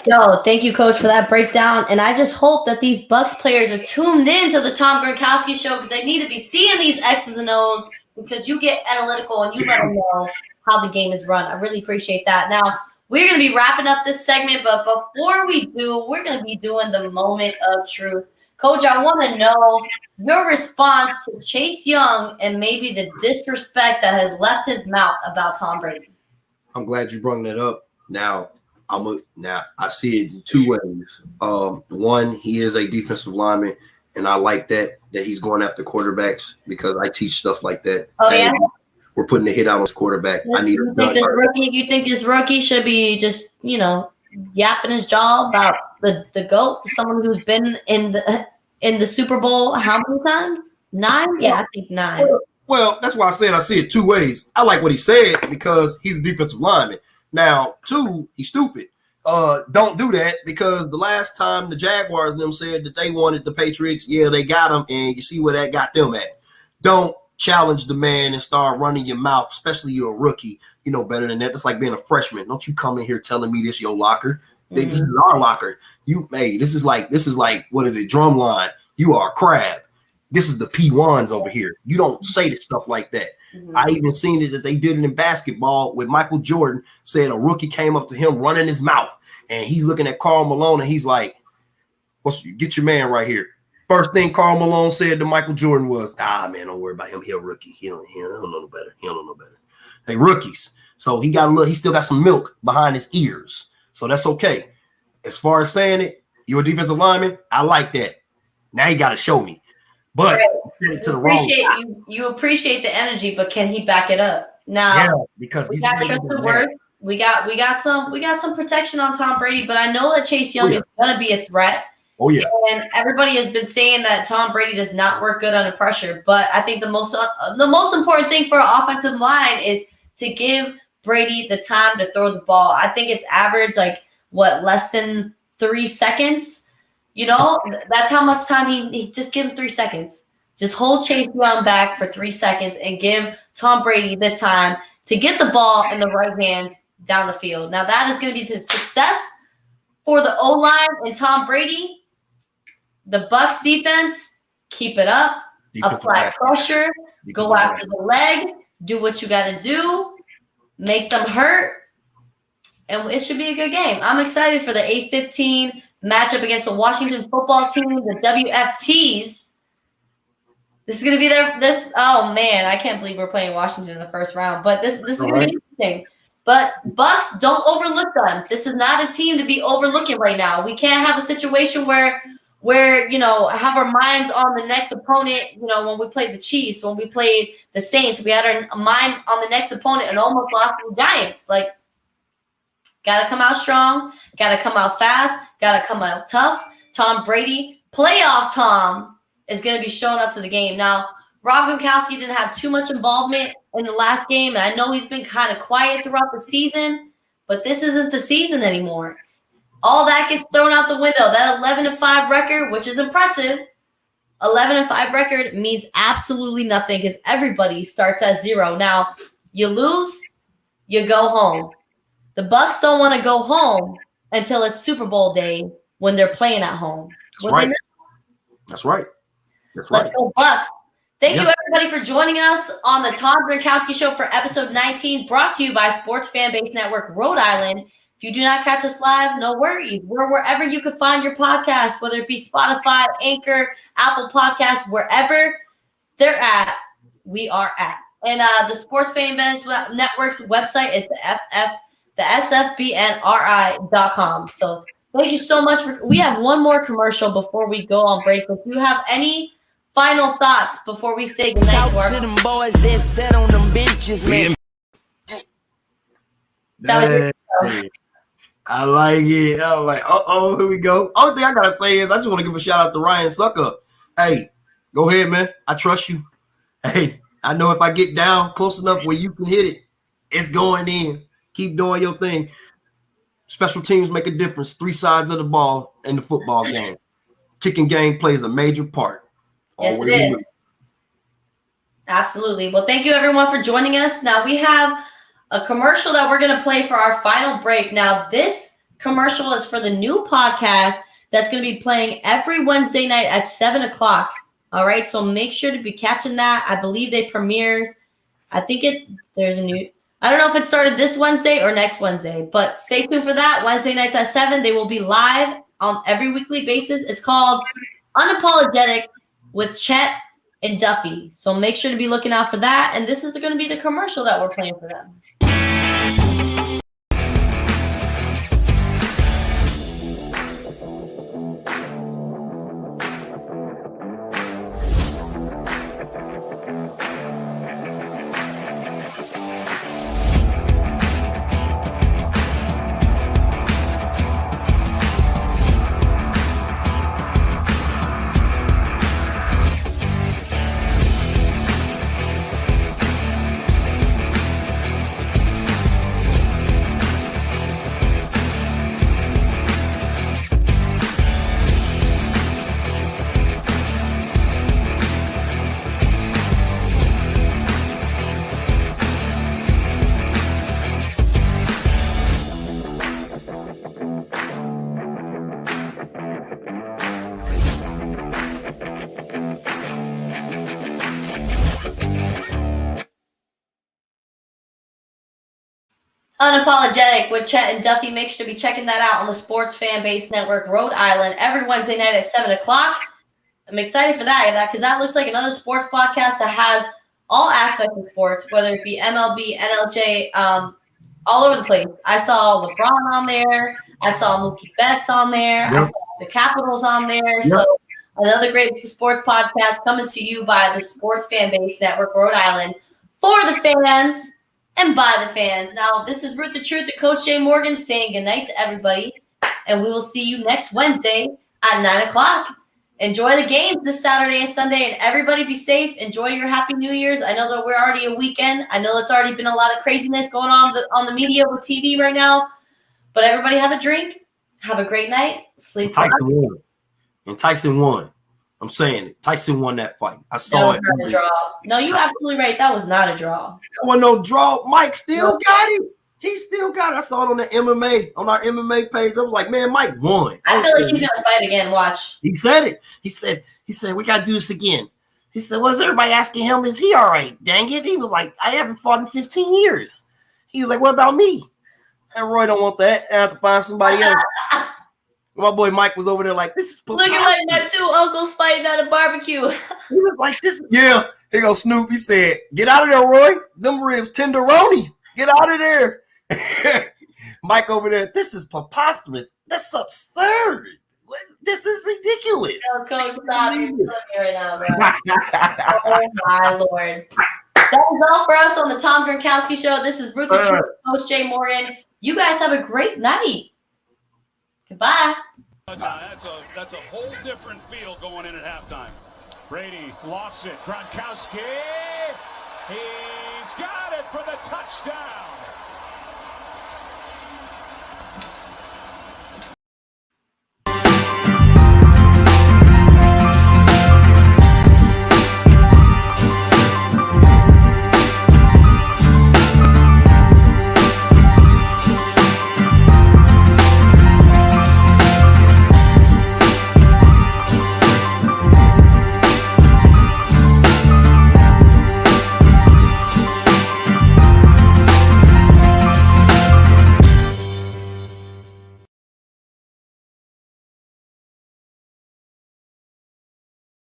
Yo, thank you, Coach, for that breakdown. And I just hope that these Bucks players are tuned in to the Tom Gronkowski Show, because they need to be seeing these X's and O's, because you get analytical and you let them know how the game is run. I really appreciate that. Now, we're going to be wrapping up this segment, but before we do, we're going to be doing the moment of truth. Coach, I want to know your response to Chase Young and maybe the disrespect that has left his mouth about Tom Brady. I'm glad you brought that up. Now I see it in two ways. One, he is a defensive lineman, and I like that he's going after quarterbacks, because I teach stuff like that. Oh, yeah? We're putting the hit out on his quarterback. You think this rookie should be just, yapping his jaw about the GOAT, someone who's been in the Super Bowl how many times? 9? Yeah, I think 9. Well, that's why I said I see it two ways. I like what he said because he's a defensive lineman. Now, two, he's stupid. Don't do that, because the last time the Jaguars and them said that they wanted the Patriots, yeah, they got him, and you see where that got them at. Don't challenge the man and start running your mouth, especially you're a rookie. You know better than that. That's like being a freshman. Don't you come in here telling me this your locker. Mm-hmm. This is our locker. This is like, what is it, drumline? You are a crab. This is the P1s over here. You don't say this stuff like that. Mm-hmm. I even seen it that they did it in basketball with Michael Jordan. Said a rookie came up to him running his mouth, and he's looking at Karl Malone, and he's like, get your man right here. First thing Karl Malone said to Michael Jordan was, man, don't worry about him. He's a rookie. He don't know no better. He don't know no better. They rookies. So he still got some milk behind his ears. So that's okay. As far as saying it, you're a defensive lineman. I like that. Now you got to show me. But you appreciate the energy, but can he back it up? Now, yeah, because we got trusted word. We got some protection on Tom Brady, but I know that Chase Young is going to be a threat. Oh yeah. And everybody has been saying that Tom Brady does not work good under pressure, but I think the most important thing for an offensive line is to give Brady the time to throw the ball. I think it's average less than 3 seconds. That's how much time he just give him 3 seconds. Just hold Chase Young back for 3 seconds and give Tom Brady the time to get the ball in the right hands down the field. Now, that is going to be the success for the O-line and Tom Brady. The Bucs defense, keep it up, apply pressure, go after the leg, do what you got to do, make them hurt, and it should be a good game. I'm excited for the 8:15 matchup against the Washington football team, the WFTs. This is going to be oh man, I can't believe we're playing Washington in the first round, but this is going to be interesting. But Bucks, don't overlook them. This is not a team to be overlooking right now. We can't have a situation where have our minds on the next opponent. When we played the Chiefs, when we played the Saints, we had our mind on the next opponent and almost lost to the Giants. Like, got to come out strong, got to come out fast, got to come out tough. Tom Brady, playoff Tom, is going to be showing up to the game. Now, Rob Gronkowski didn't have too much involvement in the last game, and I know he's been kind of quiet throughout the season, but this isn't the season anymore. All that gets thrown out the window. That 11-5 record, which is impressive, 11-5 record means absolutely nothing because everybody starts at 0. Now, you lose, you go home. The Bucks don't want to go home until it's Super Bowl day when they're playing at home. That's right. That's right. Let's go Bucks. Thank you, everybody, for joining us on the Tom Gronkowski Show for episode 19, brought to you by Sports Fan Base Network, Rhode Island. If you do not catch us live, no worries. We're wherever you can find your podcast, whether it be Spotify, Anchor, Apple Podcasts, wherever they're at, we are at. And the Sports Fan Base Network's website is the sfbnri.com. So thank you so much. We have one more commercial before we go on break. If you have any final thoughts before we say goodnight to our them boys that sat on them benches, man. That was I like it. I was like, here we go. Only thing I gotta say is I just want to give a shout out to Ryan Sucker. Hey, go ahead, man. I trust you. Hey, I know if I get down close enough where you can hit it, it's going in. Keep doing your thing. Special teams make a difference. 3 sides of the ball in the football game. Kicking game plays a major part. Yes, it is. Absolutely. Well, thank you, everyone, for joining us. Now, we have a commercial that we're going to play for our final break. Now, this commercial is for the new podcast that's going to be playing every Wednesday night at 7 o'clock. All right, so make sure to be catching that. I believe they premieres. I think there's a new – I don't know if it started this Wednesday or next Wednesday, but stay tuned for that. Wednesday nights at 7. They will be live on every weekly basis. It's called Unapologetic with Chet and Duffy. So make sure to be looking out for that. And this is going to be the commercial that we're playing for them. Unapologetic with Chet and Duffy. Make sure to be checking that out on the Sports Fan Base Network, Rhode Island, every Wednesday night at 7 o'clock. I'm excited for that because that looks like another sports podcast that has all aspects of sports, whether it be MLB, NLJ, all over the place. I saw LeBron on there. I saw Mookie Betts on there. Yep. I saw the Capitals on there. Yep. So another great sports podcast coming to you by the Sports Fan Base Network, Rhode Island, for the fans and by the fans. Now, this is Ruth the Truth and Coach Jay Morgan saying goodnight to everybody, and we will see you next Wednesday at 9 o'clock. Enjoy the games this Saturday and Sunday, and everybody be safe. Enjoy your Happy New Year's. I know that we're already a weekend. I know it's already been a lot of craziness going on the media with TV right now, but everybody have a drink. Have a great night. Sleep well. Tyson won. I'm saying it. Tyson won that fight. I saw it. Not a draw. No, you're absolutely right. That was not a draw. That wasn't no draw. Mike still got it. He still got it. I saw it on the MMA, on our MMA page. I was like, man, Mike won. I feel like he's gonna fight again. Watch. He said it. He said, we gotta do this again. He said, well, is everybody asking him, is he all right? Dang it. He was like, I haven't fought in 15 years. He was like, what about me? And Roy don't want that. I have to find somebody else. My boy Mike was over there like, this is looking like my two uncles fighting at a barbecue. He was like, this. Yeah. Here goes Snoop. He said, get out of there, Roy. Them ribs tenderoni. Get out of there. Mike over there, this is preposterous. That's absurd. This is ridiculous. Oh, Coach, stop. You're killing me right now, bro. Oh, my Lord. That is all for us on the Tom Gronkowski Show. This is Ruth the Truth, Coach Jay Morgan. You guys have a great night. Goodbye. That's a whole different feel going in at halftime. Brady lofts it. Gronkowski. He's got it for the touchdown.